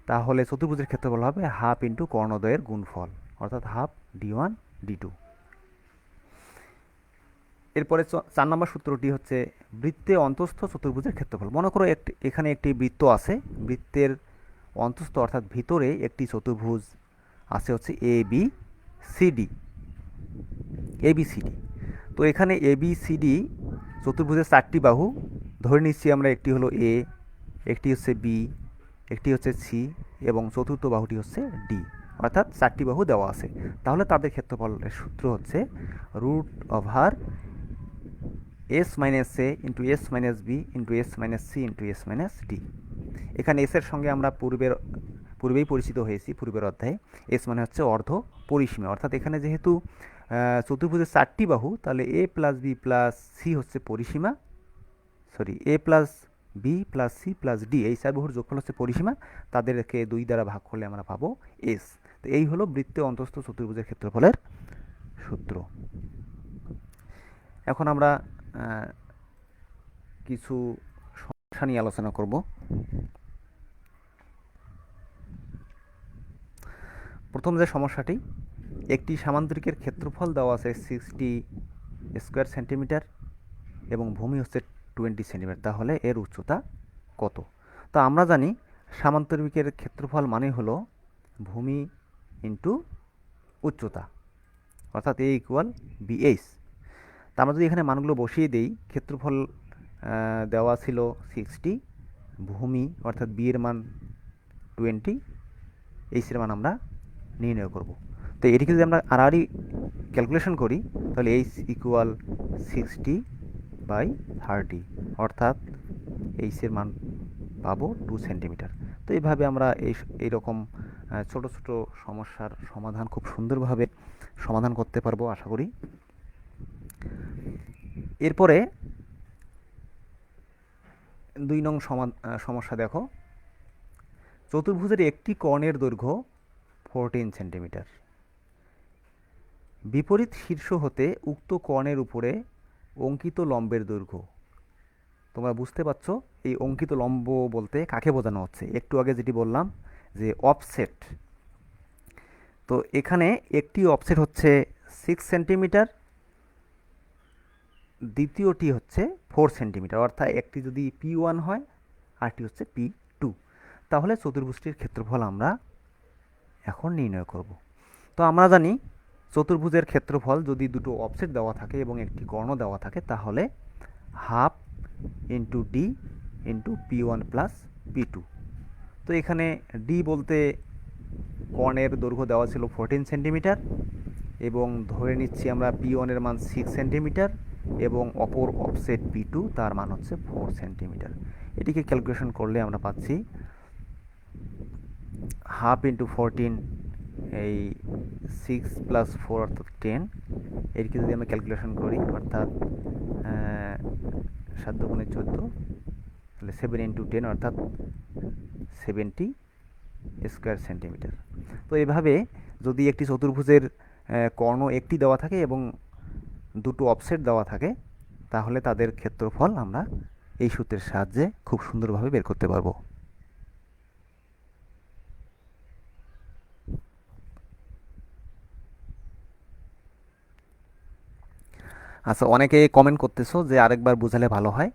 তাহলে চতুর্ভুজের ক্ষেত্রফল হবে হাফ ইন্টু কর্ণদ্বয়ের গুণফল, অর্থাৎ হাফ ডি1 ডি2। এরপরে 4 নম্বর সূত্রটি হচ্ছে বৃত্তে অন্তস্থ চতুর্ভুজের ক্ষেত্রফল। মনে করো এখানে একটি বৃত্ত আছে, বৃত্তের অন্তস্থ অর্থাৎ ভিতরে একটি চতুর্ভুজ আছে হচ্ছে এ বি সি ডি। তো এখানে এ বি সি ডি চতুর্ভুজের 4টি বাহু ধরে নিচ্ছি আমরা। একটি হলো এ, একটি হচ্ছে বি, একটি হচ্ছে সি, এবং চতুর্থ বাহুটি হচ্ছে ডি, অর্থাৎ 4টি বাহু দেওয়া আছে। তাহলে তাদের ক্ষেত্রফলের সূত্র হচ্ছে root over S minus A into S minus B into S minus C into S minus D. এখানে এসের সঙ্গে আমরা পূর্বেই পরিচিত হয়েছি, পূর্বের অধ্যায়ে। এস মানে হচ্ছে অর্ধ পরিসীমা, অর্থাৎ এখানে যেহেতু চতুর্ভুজের 4টি বাহু, তাহলে A plus B plus C হচ্ছে পরিসীমা, A plus B plus C plus D, এই 4 বাহুর যোগফল হচ্ছে পরিসীমা। তাদেরকে 2 দ্বারা ভাগ করলে আমরা পাবো এস। তো এই হলো বৃত্তে অন্তস্থ চতুর্ভুজের ক্ষেত্রফলের সূত্র। এখন আমরা কিছু সমস্যা নিয়ে আলোচনা করব। প্রথম যে সমস্যাটি, একটি সামান্তরিকের ক্ষেত্রফল দেওয়া আছে 60 স্কোয়ার সেন্টিমিটার এবং ভূমি হচ্ছে 20 সেন্টিমিটার, তাহলে এর উচ্চতা কত? তো আমরা জানি সামান্তরিকের ক্ষেত্রফল মানে হলো ভূমি ইন্টু উচ্চতা, অর্থাৎ এ ইকুয়াল বিএইচ। তা আমরা যদি এখানে মানগুলো বসিয়ে দিই, ক্ষেত্রফল দেওয়া ছিল 60, ভূমি অর্থাৎ বি এর মান 20, এইচ এর মান আমরা নির্ণয় করব। তো এটিকে যদি আমরা আড়াআড়ি ক্যালকুলেশন করি, তাহলে এইচ ইকুয়াল 60/30, অর্থাৎ এইচ এর মান পাবো 2 সেন্টিমিটার। তো এইভাবে আমরা এইরকম ছোট ছোট সমস্যার সমাধান খুব সুন্দরভাবে সমাধান করতে পারবো আশা করি। এরপরে 2 নং সমস্যা দেখো, চতুর্ভুজের একটি কোণের দৈর্ঘ্য 14 সেন্টিমিটার। বিপরীত শীর্ষ হতে উক্ত কোণের উপরে অঙ্কিত লম্বের দৈর্ঘ্য। তোমরা বুঝতে পারছো এই অঙ্কিত লম্ব বলতে কাকে বোঝানো হচ্ছে? একটু আগে যেটি বললাম যে অফসেট। তো এখানে একটি অফসেট হচ্ছে 6 সেন্টিমিটার, দ্বিতীয়টি হচ্ছে 4 সেন্টিমিটার, অর্থাৎ একটি যদি P1 হয় আরটি হচ্ছে P2। তাহলে চতুর্ভুজটির ক্ষেত্রফল আমরা এখন নির্ণয় করব। তো আমরা জানি চতুর্ভুজের ক্ষেত্রফল যদি দুটো অফসেট দেওয়া থাকে এবং একটি কর্ণ দেওয়া থাকে, তাহলে half into D into P1 plus P2। তো এখানে ডি বলতে কর্ণের দৈর্ঘ্য দেওয়া ছিল 14 সেন্টিমিটার, এবং ধরে নিচ্ছি আমরা P1 এর মান 6 সেন্টিমিটার এবং অপর অফসেট P2 তার মান হচ্ছে 4 সেন্টিমিটার। এটিকে ক্যালকুলেশন করলে আমরা পাচ্ছি হাফ ইন্টু 14, এই 6 প্লাস 4 অর্থাৎ 10, এর কি যদি আমরা ক্যালকুলেশন করি অর্থাৎ 7 দুগুণে 14, তাহলে 7 ইন্টু 10 অর্থাৎ 70 স্কোয়ার সেন্টিমিটার। তো এভাবে যদি একটি চতুর্ভুজের কর্ণ একটি দেওয়া থাকে এবং দুটো অফসেট দেওয়া থাকে, তাহলে তাদের ক্ষেত্রফল আমরা এই সূত্রের সাহায্যে খুব সুন্দরভাবে বের করতে পারবো। আচ্ছা, অনেকে কমেন্ট করতেছো যে আরেকবার বোঝালে ভালো হয়।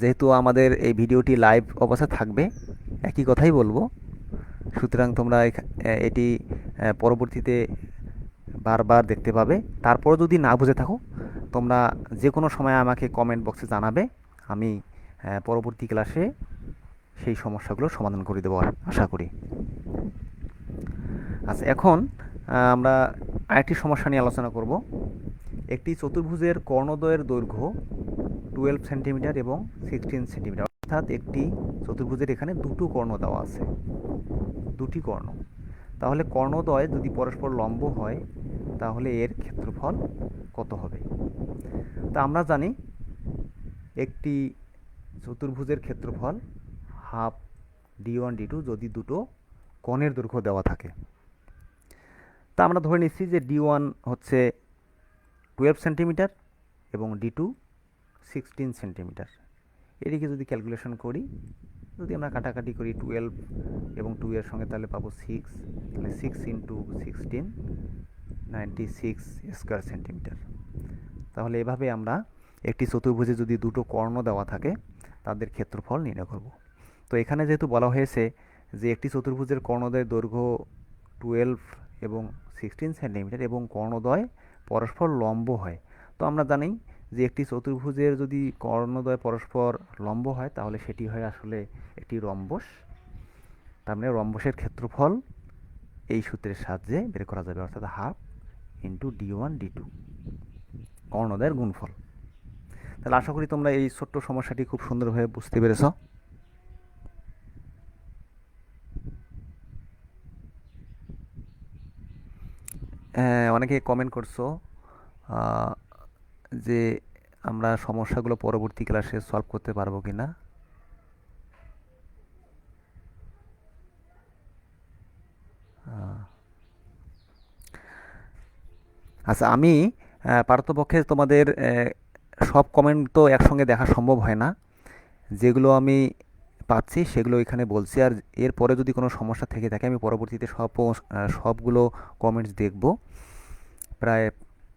যেহেতু আমাদের এই ভিডিওটি লাইভ অবস্থায় থাকবে, একই কথাই বলবো, সুতরাং তোমরা এটি পরবর্তীতে বারবার দেখতে পাবে। তারপর যদি না বুঝে থাকো, তোমরা যে কোনো সময় আমাকে কমেন্ট বক্সে জানাবে, আমি পরবর্তী ক্লাসে সেই সমস্যাগুলো সমাধান করে দেবো আশা করি। আচ্ছা, এখন আমরা আরেকটি সমস্যা নিয়ে আলোচনা করব। একটি চতুর্ভুজের কর্ণদ্বয়ের দৈর্ঘ্য 12 সেন্টিমিটার এবং 16 সেন্টিমিটার, অর্থাৎ একটি চতুর্ভুজের এখানে দুটো কর্ণ দেওয়া আছে, দুটি কর্ণ। তাহলে কর্ণদ্বয় যদি পরস্পর লম্ব হয়, তাহলে এর ক্ষেত্রফল কত হবে? তা আমরা জানি একটি চতুর্ভুজের ক্ষেত্রফল হাফ d1 d2 যদি দুটো কোণের দৈর্ঘ্য দেওয়া থাকে। তা আমরা ধরে নিচ্ছি যে d1 হচ্ছে 12 সেন্টিমিটার এবং d2 16 সেন্টিমিটার। এটিকে যদি ক্যালকুলেশন করি, যদি আমরা কাটাকাটি করি 12 এবং 2 এর সঙ্গে, তাহলে পাবো 6, তাহলে 6 ইন্টু 16, 96 স্কোয়ার সেন্টিমিটার। তাহলে এভাবে আমরা একটি চতুর্ভুজে যদি দুটো কর্ণ দেওয়া থাকে, তাদের ক্ষেত্রফল নির্ণয় করব। তো এখানে যেহেতু বলা হয়েছে যে একটি চতুর্ভুজের কর্ণদ্বয়ের দৈর্ঘ্য 12 এবং 16 সেন্টিমিটার এবং কর্ণদ্বয় পরস্পর লম্ব হয়, তো আমরা জানি যে একটি চতুর্ভুজের যদি কর্ণদ্বয় পরস্পর লম্ব হয়, তাহলে সেটি হয় আসলে একটি রম্বস। তার মানে রম্বসের ক্ষেত্রফল এই সূত্রের সাহায্যে বের করা যাবে, অর্থাৎ হাফ ইন্টু d1 d2, কর্ণদ্বয়ের গুণফল। তাহলে আশা করি তোমরা এই ছোট্ট সমস্যাটি খুব সুন্দরভাবে বুঝতে পেরেছ। অনেকে কমেন্ট করছো যে আমরা সমস্যাগুলো পরবর্তী ক্লাসে সলভ করতে পারবো কি না। আচ্ছা, আমি পারতপক্ষে তোমাদের সব কমেন্ট তো একসঙ্গে দেখা সম্ভব হয় না। যেগুলো আমি পাচ্ছি সেগুলো এখানে বলছি, আর এরপরে যদি কোনো সমস্যা থেকে থাকে আমি পরবর্তীতে সবগুলো কমেন্টস দেখব। প্রায়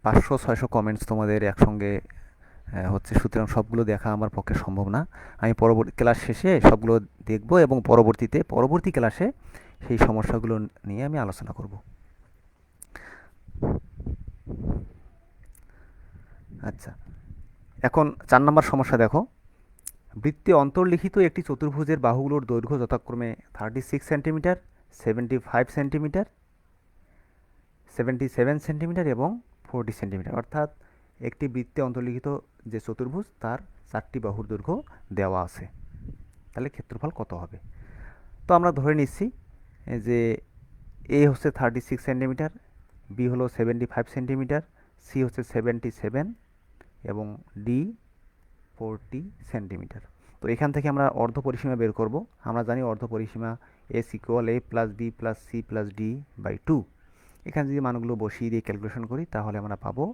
500-600 কমেন্টস তোমাদের একসঙ্গে হচ্ছে, সুতরাং সবগুলো দেখা আমার পক্ষে সম্ভব না। আমি পরবর্তী ক্লাস শেষে সবগুলো দেখব এবং পরবর্তী ক্লাসে সেই সমস্যাগুলো নিয়ে আমি আলোচনা করব। আচ্ছা, এখন 4 নম্বর সমস্যা দেখো। বৃত্তে অন্তর্লিখিত একটি চতুর্ভুজের বাহুগুলোর দৈর্ঘ্য যথাক্রমে 36 সেন্টিমিটার, 75 সেন্টিমিটার, 77 সেন্টিমিটার এবং 40 সেন্টিমিটার, অর্থাৎ একটি বৃত্তে অন্তর্লিখিত যে চতুর্ভুজ তার 4টি বাহুর দৈর্ঘ্য দেওয়া আছে, তাহলে ক্ষেত্রফল কত হবে? তো আমরা ধরে নিচ্ছি যে এ হচ্ছে 36 সেন্টিমিটার, বি হলো 75 সেন্টিমিটার, সি হচ্ছে 77 এবং ডি 40 সেন্টিমিটার। তো এখান থেকে আমরা অর্ধ পরিসীমা বের করব। আমরা জানি অর্ধ পরিসীমা S equal a plus B plus C plus D by 2। এখানে যদি মানগুলো বসিয়ে দিয়ে ক্যালকুলেশন করি, তাহলে আমরা পাবো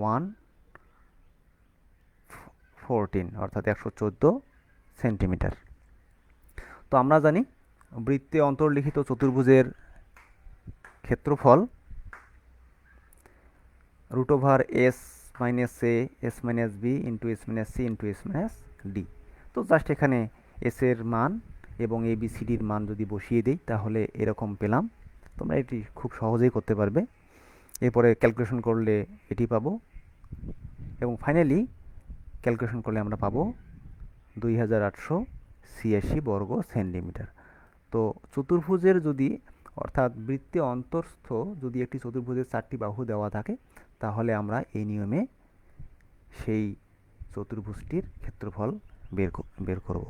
114, অর্থাৎ 114 সেন্টিমিটার। তো আমরা জানি বৃত্তে অন্তর্লিখিত চতুর্ভুজের ক্ষেত্রফল root over S minus A S minus B into S minus C into S minus D. তো জাস্ট এখানে এস এর মান এবং এ বি সি ডির মান যদি বসিয়ে দিই, তাহলে এরকম পেলাম। তোমরা এটি খুব সহজেই করতে পারবে। এরপরে ক্যালকুলেশন করলে এটি পাবো এবং ফাইনালি ক্যালকুলেশন করলে আমরা পাবো 2886 বর্গ সেন্টিমিটার। তো চতুর্ভুজের যদি, অর্থাৎ বৃত্তে অন্তঃস্থ যদি একটি চতুর্ভুজের 4টি বাহু দেওয়া থাকে, তাহলে আমরা এই নিয়মে সেই চতুর্ভুজটির ক্ষেত্রফল বের করব।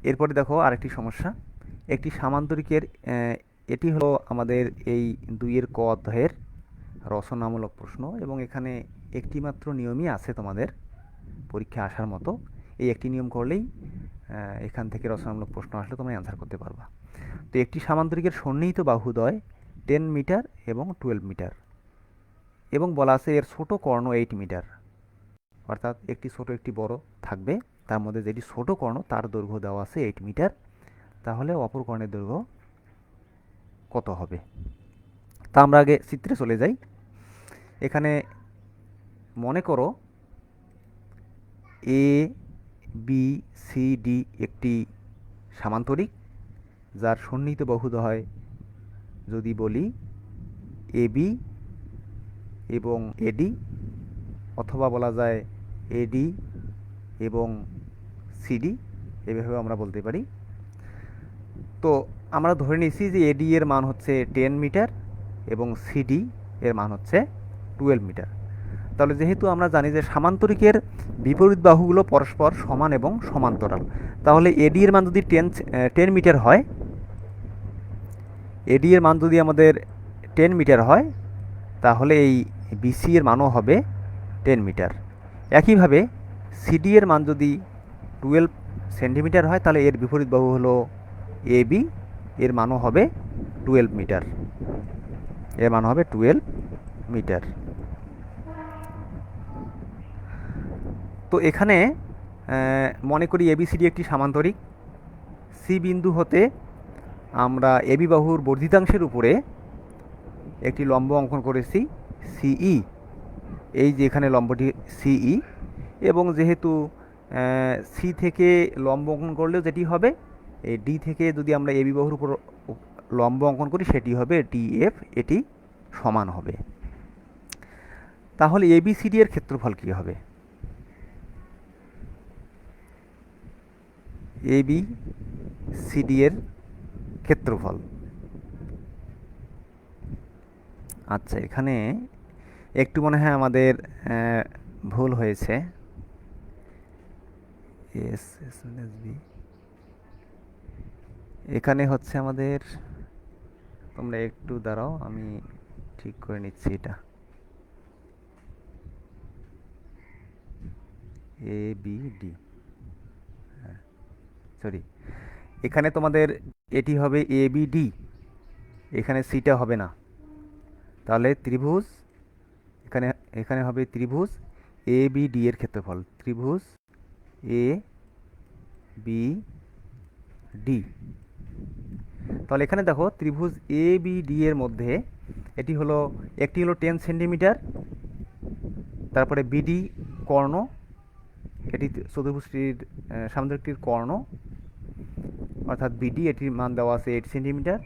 এরপরে দেখো আরেকটি সমস্যা, একটি সামান্তরিকের এটি হলো আমাদের এই 2-এর ক অধ্যায়ের রচনামূলক প্রশ্ন, এবং এখানে একটি মাত্র নিয়মই আছে তোমাদের পরীক্ষায় আসার মতো। এই একটি নিয়ম করলেই এখান থেকে রচনামূলক প্রশ্ন আসলে তোমরা অ্যান্সার করতে পারবা। তো একটি সামান্তরিকের সন্নিহিত বাহুদ্বয় 10 মিটার এবং 12 মিটার, এবং বলা আছে এর ছোট কর্ণ 8 মিটার, অর্থাৎ একটি ছোট একটি বড় থাকবে, তার মধ্যে যেটি ছোট কর্ণ তার দৈর্ঘ্য দেওয়া আছে 8 মিটার। তাহলে অপর কর্ণের দৈর্ঘ্য কত হবে? তা আমরা আগে চিত্রে চলে যাই। এখানে মনে করো এ বি সি ডি একটি সামান্তরিক, যার সন্নিহিত বাহুদ্বয় যদি বলি এবি এবং এডি, অথবা বলা যায় এডি এবং সিডি, এভাবে আমরা বলতে পারি। তো আমরা ধরে নিয়েছি যে এডি এর মান হচ্ছে 10 মিটার এবং সিডি এর মান হচ্ছে 12 মিটার। তাহলে যেহেতু আমরা জানি যে সামান্তরিকের বিপরীত বাহুগুলো পরস্পর সমান এবং সমান্তরাল, তাহলে এডি এর মান যদি 10 মিটার হয়, এডি এর মান যদি আমাদের 10 মিটার হয়, তাহলে এই বিসি এর মানও হবে 10 মিটার। একইভাবে সিডি এর মান যদি 12 সেন্টিমিটার হয়, তাহলে এর বিপরীত বাহু হলো এবি, এর মানও হবে 12 মিটার, এর মান হবে 12 মিটার। তো এখানে মনে করি এবিসিডি একটি সামান্তরিক। সি বিন্দু হতে আমরা এবি বাহুর বর্ধিতাংশের উপরে একটি লম্ব অঙ্কন করেছি সিই, এই যে এখানে লম্বটি সিই, এবং যেহেতু সি থেকে লম্ব অঙ্কন করলেও যেটি হবে, এই ডি থেকে যদি আমরা এবি বাহুর উপর লম্ব অঙ্কন করি সেটি হবে ডিএফ, এটি সমান হবে। তাহলে এবিসিডি এর ক্ষেত্রফল কী হবে? এবি সিডি এর ক্ষেত্রফল, আচ্ছা এখানে একটু মনে হয় আমাদের ভুল হয়েছে। এস এস বি এখানে হচ্ছে আমাদের, তোমরা একটু দাঁড়াও আমি ঠিক করে নিচ্ছি এটা। এ বি ডি, সরি, এখানে তোমাদের এটি হবে এ বি ডি, এখানে সিটা হবে না। তাহলে ত্রিভুজ, এখানে এখানে হবে ত্রিভুজ এ বি ডি এর ক্ষেত্রফল, ত্রিভুজ এ বি ডি। তাহলে এখানে দেখো ত্রিভুজ এ বি ডি এর মধ্যে এটি হলো, একটি হলো 10 সেন্টিমিটার, তারপরে বিডি কর্ণ, এটি চতুর্ভুজটির সামুদ্রিকটির কর্ণ, অর্থাৎ বিডি, এটির মান দেওয়া আছে 8 সেন্টিমিটার,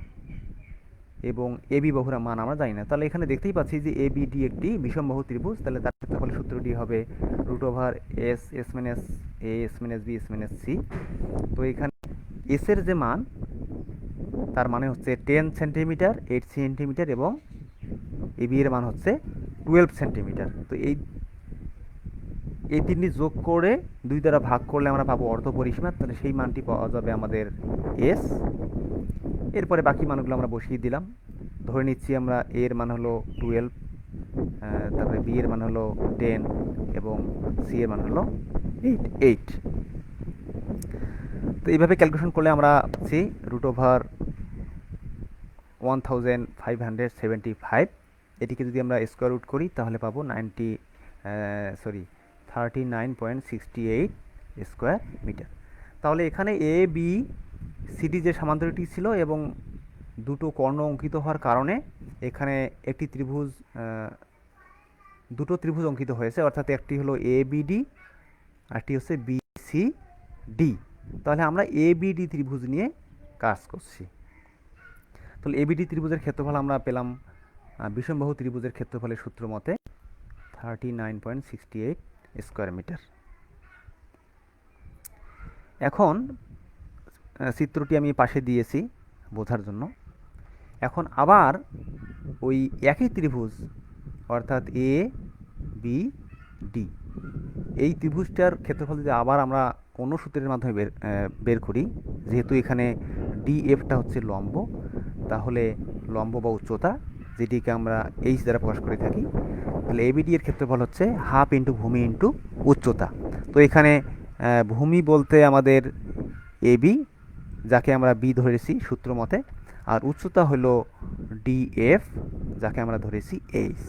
এবং এবি বাহুর মান আমরা জানি না। তাহলে এখানে দেখতেই পাচ্ছি যে এ বি ডি একটি বিষমবাহু ত্রিভুজ, তাহলে তার ক্ষেত্রফলের সূত্রটি হবে √/s S minus A S minus B S minus C. তো এখানে এস এর যে মান, তার মানে হচ্ছে 10 সেন্টিমিটার, 8 সেন্টিমিটার, এবং এবি এর মান হচ্ছে 12 সেন্টিমিটার। তো এই তিনটি যোগ করে 2 দ্বারা ভাগ করলে আমরা পাবো অর্ধ পরিসীমা, তাহলে সেই মানটি পাওয়া যাবে আমাদের এস। এরপরে বাকি মানগুলো আমরা বসিয়ে দিলাম। ধরে নিচ্ছি আমরা এর মান হলো 12, তারপরে বি এর মান হলো 10, এবং সি এর মান হলো 8। তো এইভাবে ক্যালকুলেশন করলে আমরা পাচ্ছি √1575। এটিকে যদি আমরা স্কোয়ার রুট করি তাহলে পাবো 39.68 স্কোয়ার মিটার। তাহলে এখানে এ বি সিডি যে সামান্তরিকটি ছিল এবং দুটো কর্ণ অঙ্কিত হওয়ার কারণে এখানে একটি ত্রিভুজ, দুটো ত্রিভুজ অঙ্কিত হয়েছে, অর্থাৎ একটি হলো এ বিডি আর একটি হচ্ছে বি সি ডি। তাহলে আমরা এ বিডি ত্রিভুজ নিয়ে কাজ করছি। তাহলে এবিডি ত্রিভুজের ক্ষেত্রফল আমরা পেলাম বিষমবাহু ত্রিভুজের ক্ষেত্রফলের সূত্র মতে 39.68 স্কোয়ার মিটার। এখন চিত্রটি আমি পাশে দিয়েছি বোঝার জন্য। এখন আবার ওই একই ত্রিভুজ, অর্থাৎ এ বি ডি, এই ত্রিভুজটার ক্ষেত্রফল যদি আবার আমরা অন্য সূত্রের মাধ্যমে বের করি, যেহেতু এখানে ডিএফটা হচ্ছে লম্ব, তাহলে লম্ব বা উচ্চতা, যেটিকে আমরা এইচ দ্বারা প্রকাশ করে থাকি, তাহলে এবিডি এর ক্ষেত্রফল হচ্ছে হাফ ইন্টু ভূমি ইন্টু উচ্চতা। তো এখানে ভূমি বলতে আমাদের এবি, যাকে আমরা বি ধরেছি সূত্র মতে, আর উচ্চতা হলো ডিএফ, যাকে আমরা ধরেছি এইচ।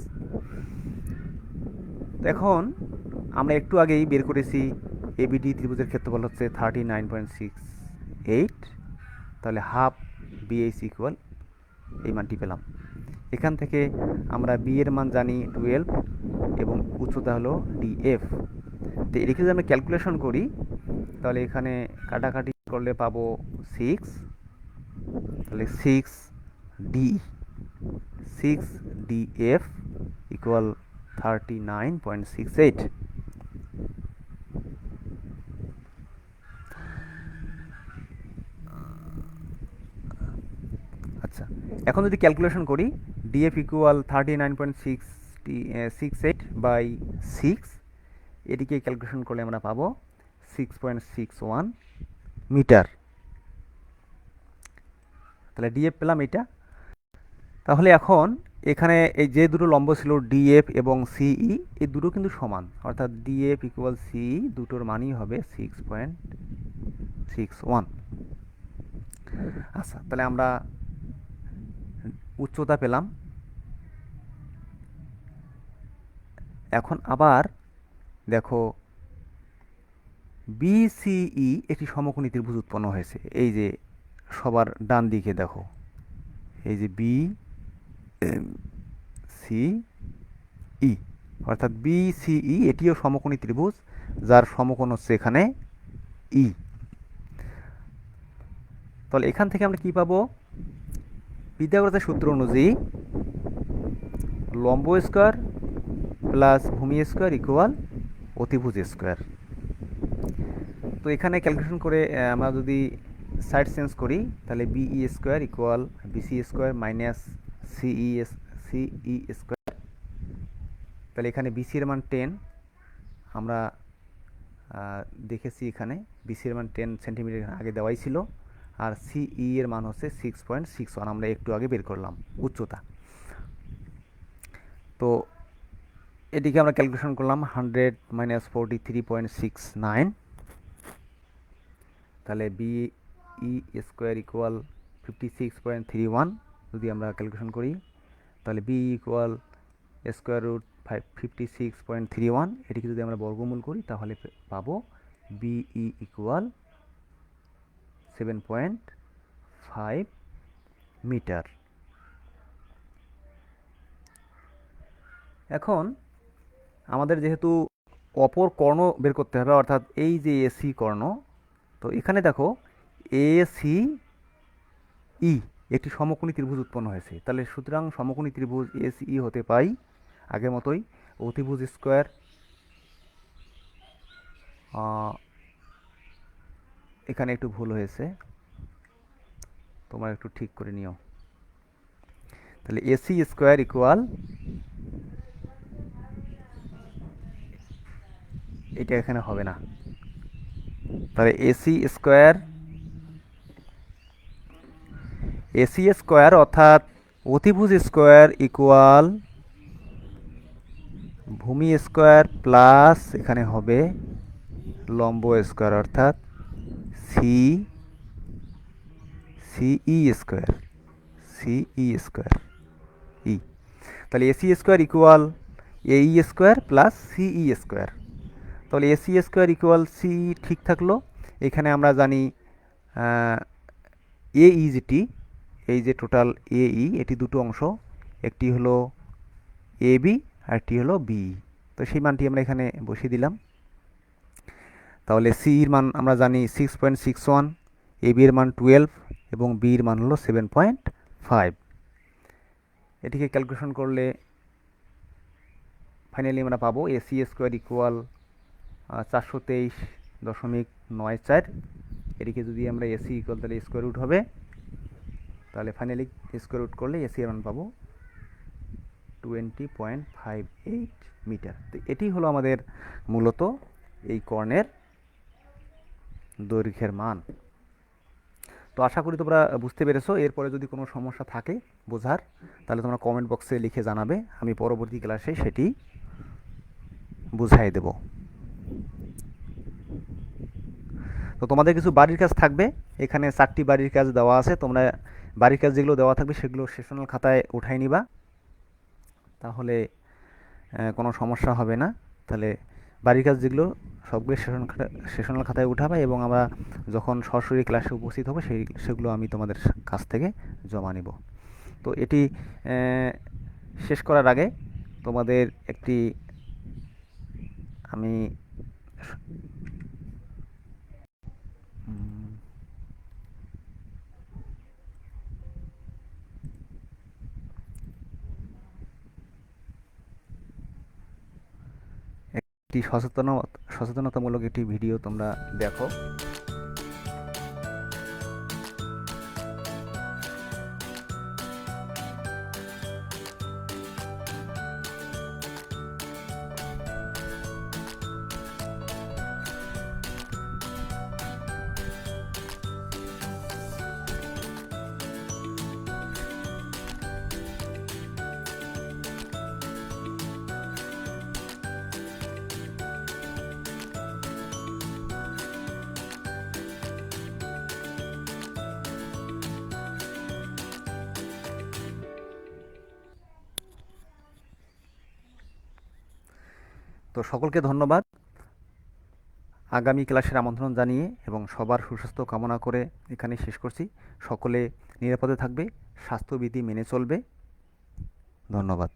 এখন আমরা একটু আগেই বের করেছি এবিডি ত্রিভুজের ক্ষেত্রফল হচ্ছে 39.68, তাহলে হাফ বিএইচ ইকুয়াল এই মানটি পেলাম। এখান থেকে আমরা বি এর মান জানি 12 এবং উচ্চতা হলো ডিএফ। তো এদিকে যদি আমরা ক্যালকুলেশন করি, তাহলে এখানে কাটাকাটি করলে পাবো 6, তাহলে 6DF ইকুয়াল 39.68। আচ্ছা, এখন যদি ক্যালকুলেশন করি, ডিএফ ইকুয়াল 39.68 বাই 6, এটিকে ক্যালকুলেশন করলে আমরা পাবো 6.61 মিটার। তাহলে ডিএফ পেলাম এটা। তাহলে এখন এখানে এই যে দুটো লম্ব ছিল ডিএফ এবং সিই, এই দুটো কিন্তু সমান, অর্থাৎ ডিএফ ইকুয়াল সিই, দুটোর মানই হবে 6.61। আচ্ছা, তাহলে আমরা উচ্চতা পেলাম। এখন আবার দেখো, বিসিই একটি সমকোণী ত্রিভুজ উৎপন্ন হয়েছে। এই যে সবার ডান দিকে দেখো, এই যে বি সিই, অর্থাৎ বিসিই এটিও সমকোণী ত্রিভুজ, যার সমকোণ হচ্ছে এখানে ই। তাহলে এখান থেকে আমরা কি পাবো? পিথাগোরাসের সূত্র অনুযায়ী লম্ব স্কোয়ার প্লাস ভূমি স্কোয়ার ইকুয়াল অতিভুজ স্কোয়ার। তো এখানে ক্যালকুলেশন করে আমরা যদি সাইড চেঞ্জ করি, তাহলে BE square equal BC square minus CE square. তাহলে এখানে বিসির মান 10, আমরা দেখেছি এখানে বিসির মান 10 সেন্টিমিটার আগে দেওয়াই ছিল, আর সিই এর মান হচ্ছে 6.61, আমরা একটু আগে বের করলাম উচ্চতা। তো এটিকে আমরা ক্যালকুলেশন করলাম 100 মাইনাস 43.69, তাহলে বিই স্কোয়ার ইকুয়াল 56.31। যদি আমরা ক্যালকুলেশন করি, তাহলে বি ইকুয়াল স্কোয়ার রুট 56.31, এটিকে যদি আমরা বর্গমূল করি তাহলে পাবো বিই ইকুয়াল 7.5 মিটার। এখন আমাদের যেহেতু অপর কর্ণ বের করতে হবে, অর্থাৎ এই যে এসি কর্ণ, তো এখানে দেখো এসি ই একটি সমকোণী ত্রিভুজ উৎপন্ন হয়েছে। তাহলে সুতরাং সমকোণী ত্রিভুজ এসি হতে পাই আগের মতোই অতিভুজ স্কোয়ার এখানে একটু ভুল হয়েছে, তোমরা একটু ঠিক করে নিও। তাহলে এসি স্কোয়ার ইকুয়াল, এটা এখানে হবে না, তাহলে এসি স্কোয়ার অর্থাৎ অতিভুজ স্কোয়ার ইকুয়াল ভূমি স্কোয়ার প্লাস এখানে হবে লম্ব স্কোয়ার, অর্থাৎ সিই স্কোয়ার ই। তাহলে এসি স্কোয়ার ইকুয়াল এই স্কোয়ার প্লাস সিই স্কোয়ার। তাহলে এসি স্কোয়ার ইকুয়াল সিই ঠিক থাকলো। এখানে আমরা জানি এই যেটি, এই যে টোটাল এই, এটি দুটো অংশ, একটি হলো এ বি আর একটি হলো বি। তো সেই মানটি আমরা এখানে বসিয়ে দিলাম। তাহলে সির মান আমরা জানি 6.61, এ বি এর মান 12 এবং বির মান হলো 7.5। এটিকে ক্যালকুলেশন করলে ফাইনালি আমরা পাবো এসি স্কোয়ার ইকুয়াল 423.94। এটিকে যদি আমরা এসি ইকুয়াল, তাহলে স্কোয়ার রুট হবে, তাহলে ফাইনালি স্কোয়ার রুট করলে এসি এর মান পাবো 20.58 মিটার। তো এটি হলো আমাদের মূলত এই কর্ণের দৈর্ঘ্যের মান। তো আশা করি তোমরা বুঝতে পেরেছো। এরপরে যদি কোনো সমস্যা থাকে বোঝার, তাহলে তোমরা কমেন্ট বক্সে লিখে জানাবে, আমি পরবর্তী ক্লাসে সেটি বুঝাই দেব। তো তোমাদের কিছু বাড়ির কাজ থাকবে, এখানে 4টি বাড়ির কাজ দেওয়া আছে। তোমরা বাড়ির কাজ যেগুলো দেওয়া থাকবে সেগুলো সেশনাল খাতায় উঠাই নিবা, তাহলে কোনো সমস্যা হবে না। তাহলে বাড়ির কাজ যেগুলো সবগুলো সেশনাল খাতায় উঠাবে, এবং আমরা যখন সরাসরি ক্লাসে উপস্থিত হবো সেগুলো আমি তোমাদের কাছ থেকে জমা নিব। তো এটি শেষ করার আগে তোমাদের একটি আমি একটি সচেতনতামূলক একটি ভিডিও তোমরা দেখো। তো সকলকে ধন্যবাদ। আগামী ক্লাসের আমন্ত্রণ জানিয়ে এবং সবার সুস্বাস্থ্য কামনা করে এখানে শেষ করছি। সকলে নিরাপদে থাকবে, স্বাস্থ্যবিধি মেনে চলবে। ধন্যবাদ।